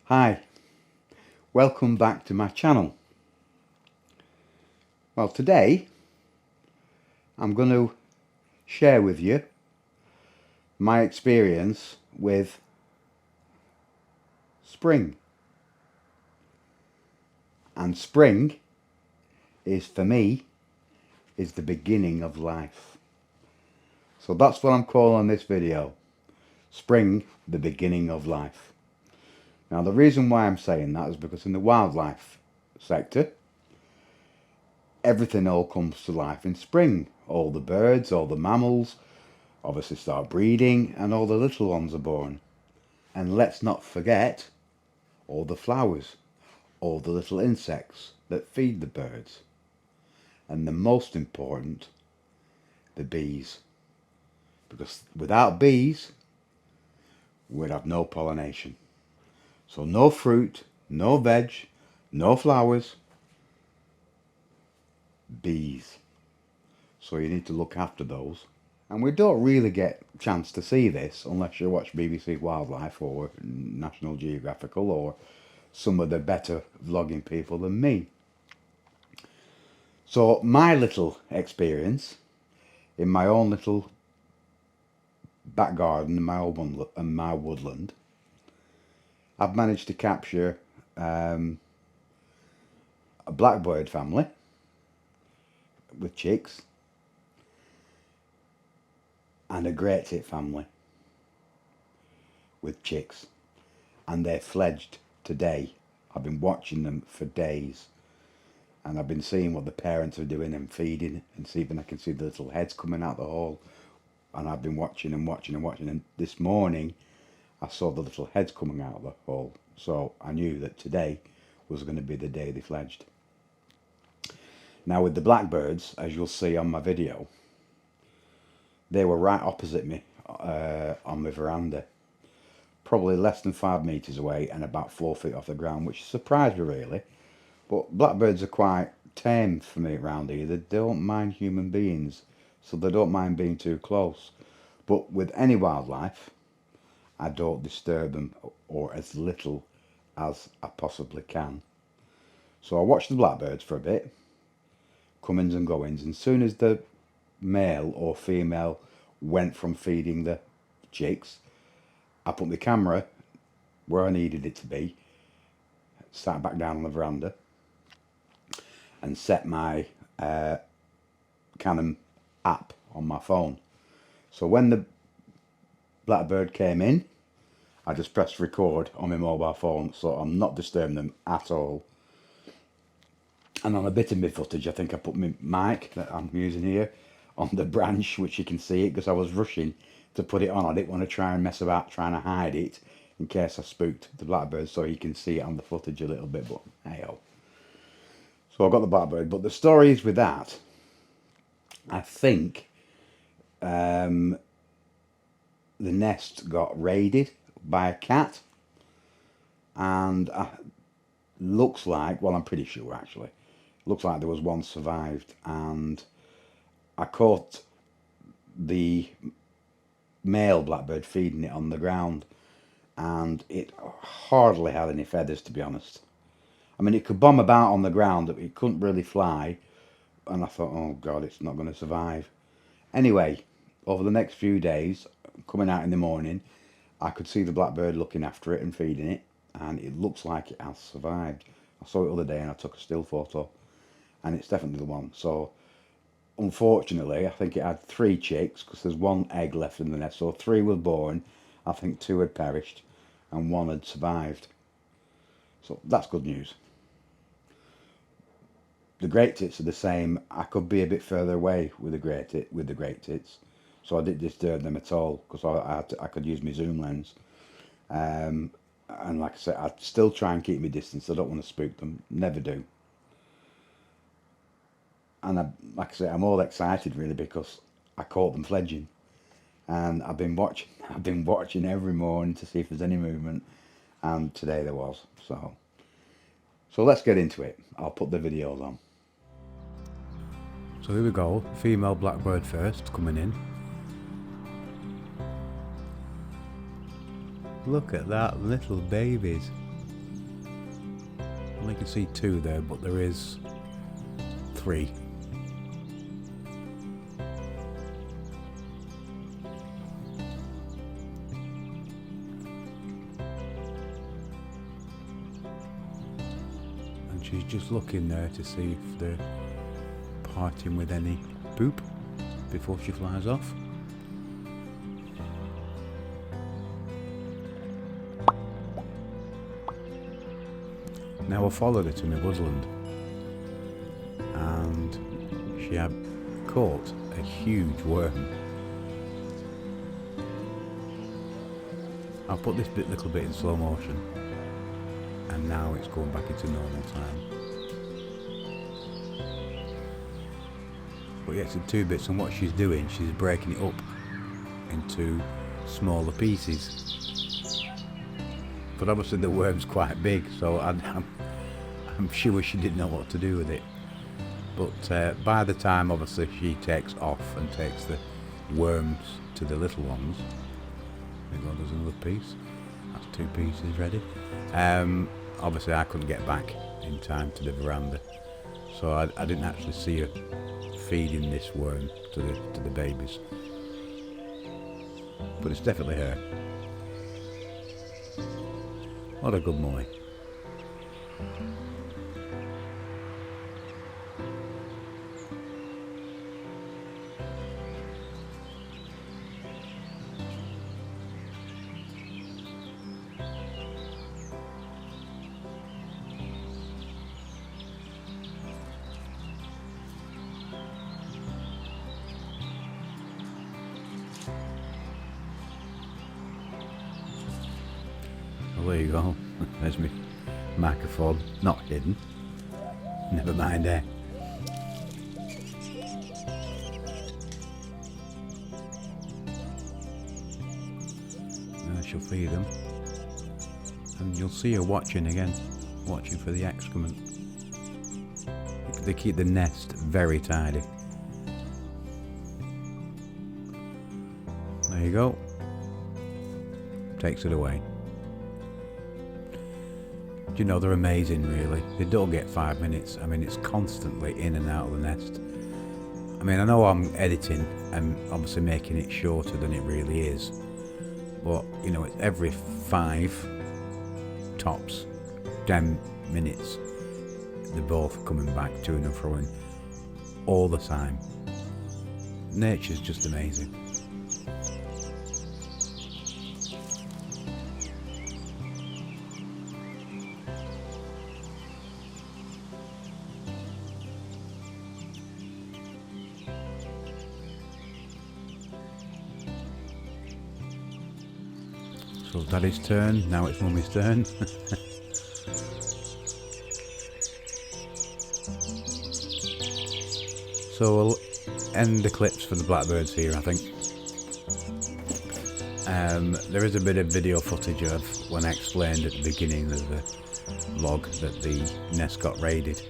Hi, welcome back to my channel. Well, today I'm going to share with you my experience with spring. And spring is, for me, is the beginning of life. So that's what I'm calling this video. Spring, the beginning of life. Now the reason why I'm saying that is because in the wildlife sector, everything all comes to life in spring. All the birds, all the mammals, obviously start breeding, and all the little ones are born. And let's not forget all the flowers, all the little insects that feed the birds. And the most important, the bees. Because without bees, we'd have no pollination. So no fruit, no veg, no flowers, bees. So you need to look after those. And we don't really get a chance to see this unless you watch BBC Wildlife or National Geographical or some of the better vlogging people than me. So my little experience in my own little back garden in my woodland, I've managed to capture a blackbird family with chicks and a great tit family with chicks, and they're fledged today. I've been watching them for days, and I've been seeing what the parents are doing and feeding, and see if I can see the little heads coming out the hole. And I've been watching and watching and watching, and this morning I saw the little heads coming out of the hole, so I knew that today was going to be the day they fledged. Now with the blackbirds, as you'll see on my video, they were right opposite me on my veranda, probably less than 5 meters away and about 4 feet off the ground, which surprised me really. But blackbirds are quite tame for me around here. They don't mind human beings, so they don't mind being too close. But with any wildlife, I don't disturb them, or as little as I possibly can. So I watched the blackbirds for a bit, comings and goings, and as soon as the male or female went from feeding the chicks, I put my camera where I needed it to be, sat back down on the veranda, and set my Canon app on my phone. So when the blackbird came in, I just pressed record on my mobile phone, so I'm not disturbing them at all. And on a bit of my footage, I think I put my mic that I'm using here on the branch, which you can see it, because I was rushing to put it on. I didn't want to try and mess about trying to hide it in case I spooked the blackbird, so you can see it on the footage a little bit, but hey-oh. So I got the blackbird, but the story is with that, I think the nest got raided by a cat, and looks like, well, I'm pretty sure actually, looks like there was one survived, and I caught the male blackbird feeding it on the ground, and it hardly had any feathers, to be honest. I mean, it could bomb about on the ground, but it couldn't really fly, and I thought, oh god, it's not going to survive. Anyway, over the next few days, coming out in the morning, I could see the blackbird looking after it and feeding it, and it looks like it has survived. I saw it the other day and I took a still photo, and it's definitely the one. So unfortunately, I think it had 3 chicks, because there's 1 egg left in the nest, so 3 were born. I think 2 had perished and 1 had survived, so that's good news. The great tits are the same. I could be a bit further away with the great tits, so I didn't disturb them at all, because I could use my zoom lens. And like I said, I'd still try and keep my distance. I don't want to spook them, never do. And like I say, I'm all excited really, because I caught them fledging, and I've been watching every morning to see if there's any movement, and today there was. So let's get into it. I'll put the videos on. So here we go, female blackbird first, coming in. Look at that, little babies. only can see 2 there, but there is 3. And she's just looking there to see if they're parting with any poop before she flies off. Now I followed her to my woodland, and she had caught a huge worm. I'll put this little bit in slow motion, and now it's going back into normal time. But yeah, it's in 2 bits, and what she's doing, she's breaking it up into smaller pieces. But obviously the worm's quite big, so I'm sure she didn't know what to do with it. But by the time obviously she takes off and takes the worms to the little ones, there you go, there's another piece. That's 2 pieces ready. Obviously I couldn't get back in time to the veranda, so I didn't actually see her feeding this worm to the babies. But it's definitely her. What a good boy. Well, there you go. There's my microphone. Not hidden. Never mind there. I shall feed them. And you'll see her watching again. Watching for the excrement. They keep the nest very tidy. There you go. Takes it away. You know, they're amazing really. They don't get 5 minutes. I mean, it's constantly in and out of the nest. I mean, I know I'm editing and obviously making it shorter than it really is, but you know, it's every 5 tops 10 minutes they're both coming back to and froing all the time. Nature's just amazing. So Daddy's turn, now it's Mummy's turn. So we'll end the clips for the blackbirds here, I think. There is a bit of video footage of when I explained at the beginning of the vlog that the nest got raided,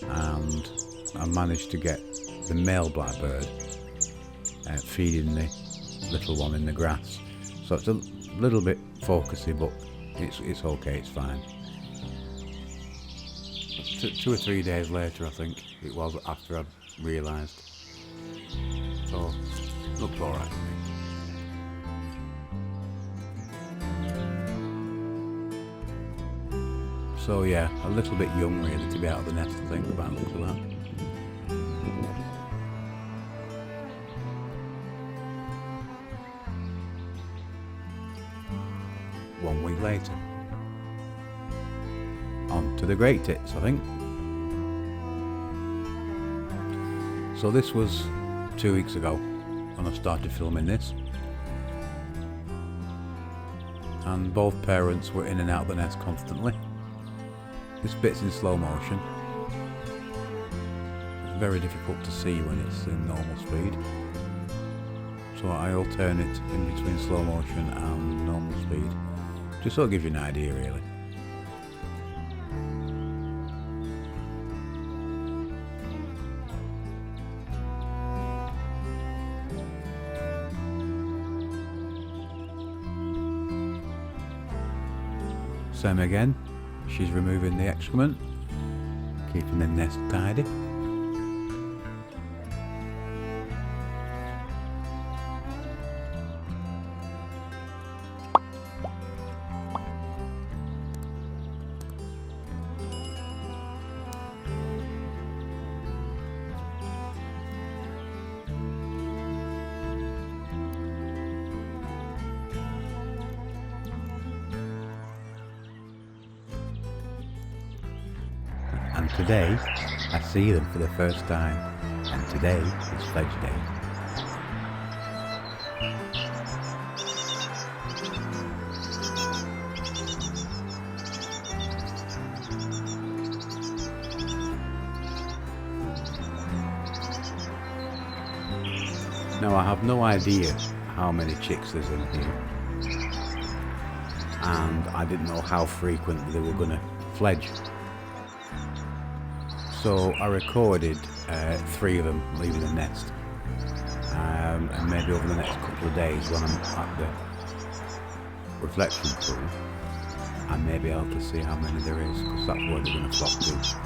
and I managed to get the male blackbird feeding the little one in the grass. So it's a little bit focusy, but it's okay, it's fine. 2 or 3 days later, I think it was, after I'd realised. So looked alright to me. So yeah, a little bit young really to be out of the nest, I think, by the looks of that. One week later, on to the great tits, I think. So this was 2 weeks ago when I started filming this, and both parents were in and out of the nest constantly. This bit's in slow motion. It's very difficult to see when it's in normal speed, so I alternate in between slow motion and normal speed, just so it gives you an idea really. Same again, she's removing the excrement. keeping the nest tidy. And today I see them for the first time, and today is Fledge Day. Now I have no idea how many chicks there's in here, and I didn't know how frequently they were going to fledge. So I recorded 3 of them leaving the nest, and maybe over the next couple of days when I'm at the reflection pool, I may be able to see how many there is, because that's where they're going to flock to.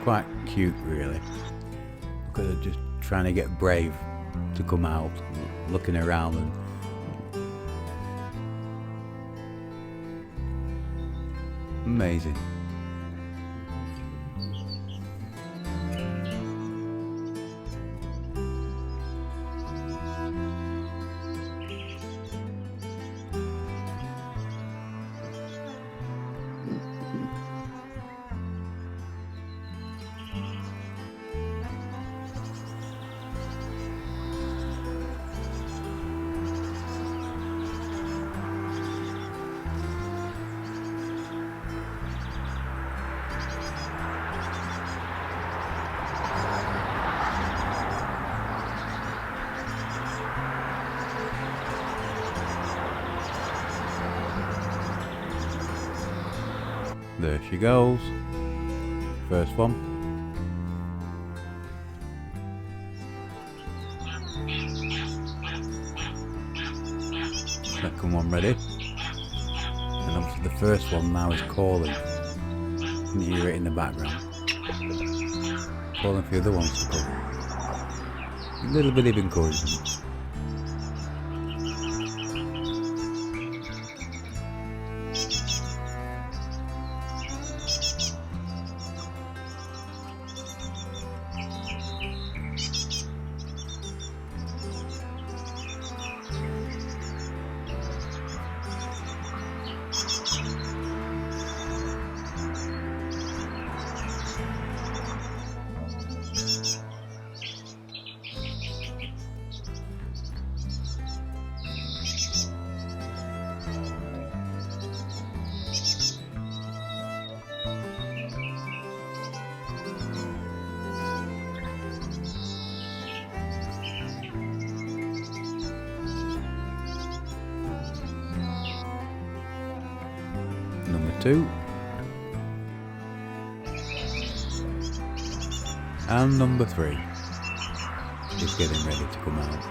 Quite cute, really. Look at her just trying to get brave to come out, looking around and amazing. There she goes. First one. Second one ready. And obviously the first one now is calling. You can hear it in the background. Calling for the other ones to come. A little bit of encouragement. Number 2. And number 3. Just getting ready to come out.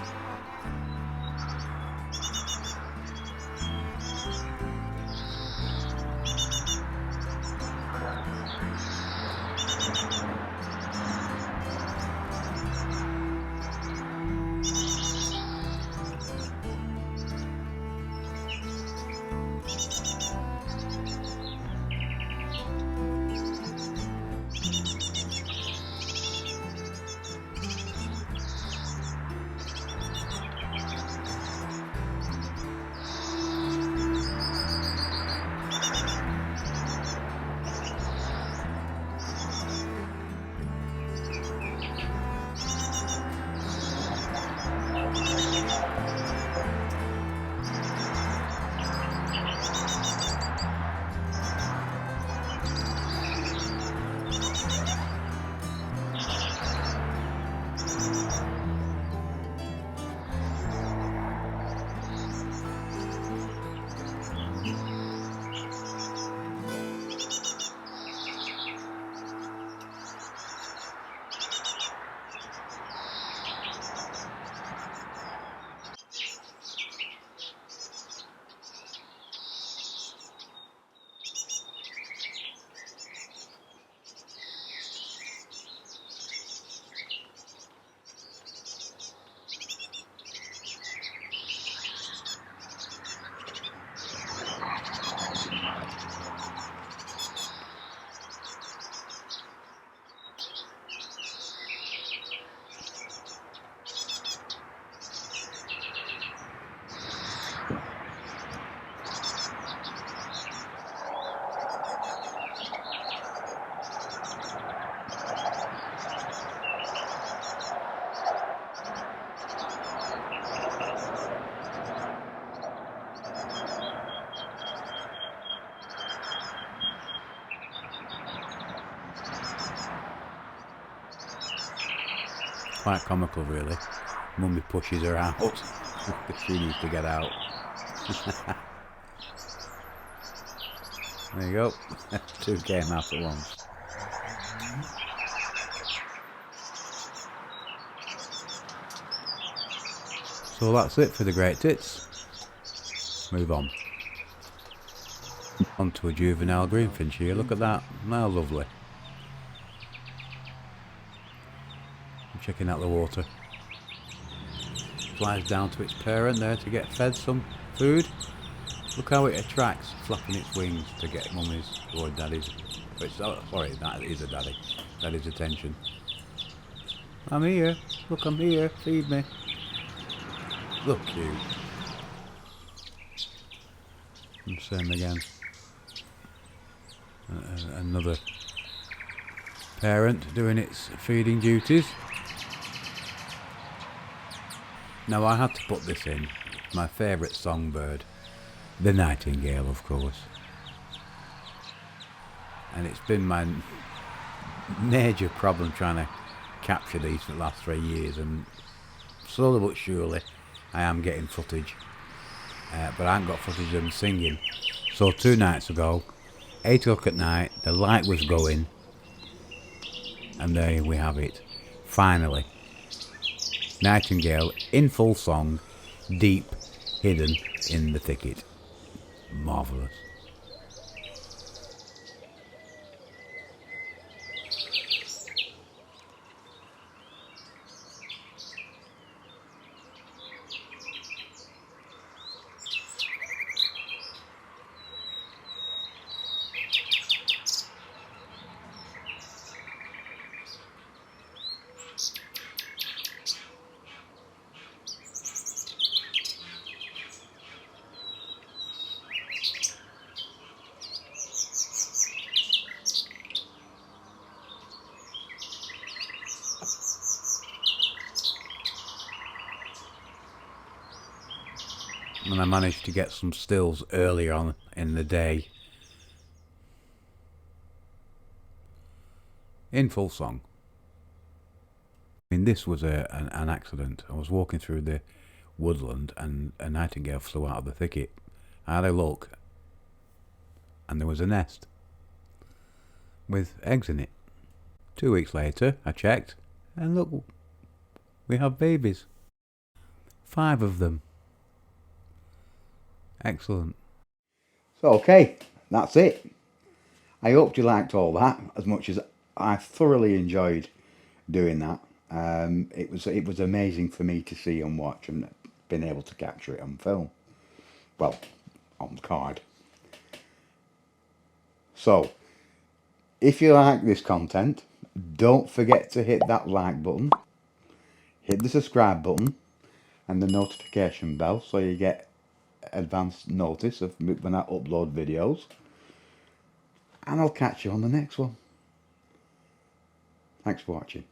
quite comical really. Mummy pushes her out. She needs to get out. There you go. Two came out at once. So that's it for the great tits. Move on. On to a juvenile greenfinch here. Look at that. How lovely. I'm checking out the water. Flies down to its parent there to get fed some food. Look how it attracts, flapping its wings to get mummy's or daddy's. Sorry, that is a daddy. Daddy's attention. I'm here. Look, I'm here. Feed me. Look cute. And same again. Another parent doing its feeding duties. Now I had to put this in. My favourite songbird. The nightingale, of course. And it's been my major problem trying to capture these for the last 3 years, and slowly but surely I am getting footage. But I haven't got footage of them singing. So 2 nights ago, 8 o'clock at night, the light was going, and there we have it. Finally. Nightingale in full song, deep hidden in the thicket. Marvellous. And I managed to get some stills earlier on in the day. In full song. I mean, this was an accident. I was walking through the woodland and a nightingale flew out of the thicket. I had a look and there was a nest with eggs in it. 2 weeks later, I checked and look, we have babies. 5 of them. Excellent. So, okay, that's it. I hope you liked all that as much as I thoroughly enjoyed doing that. It was amazing for me to see and watch and been able to capture it on film. Well, on card. So, if you like this content, don't forget to hit that like button, hit the subscribe button and the notification bell so you get advance notice of when I upload videos, and I'll catch you on the next one. Thanks for watching.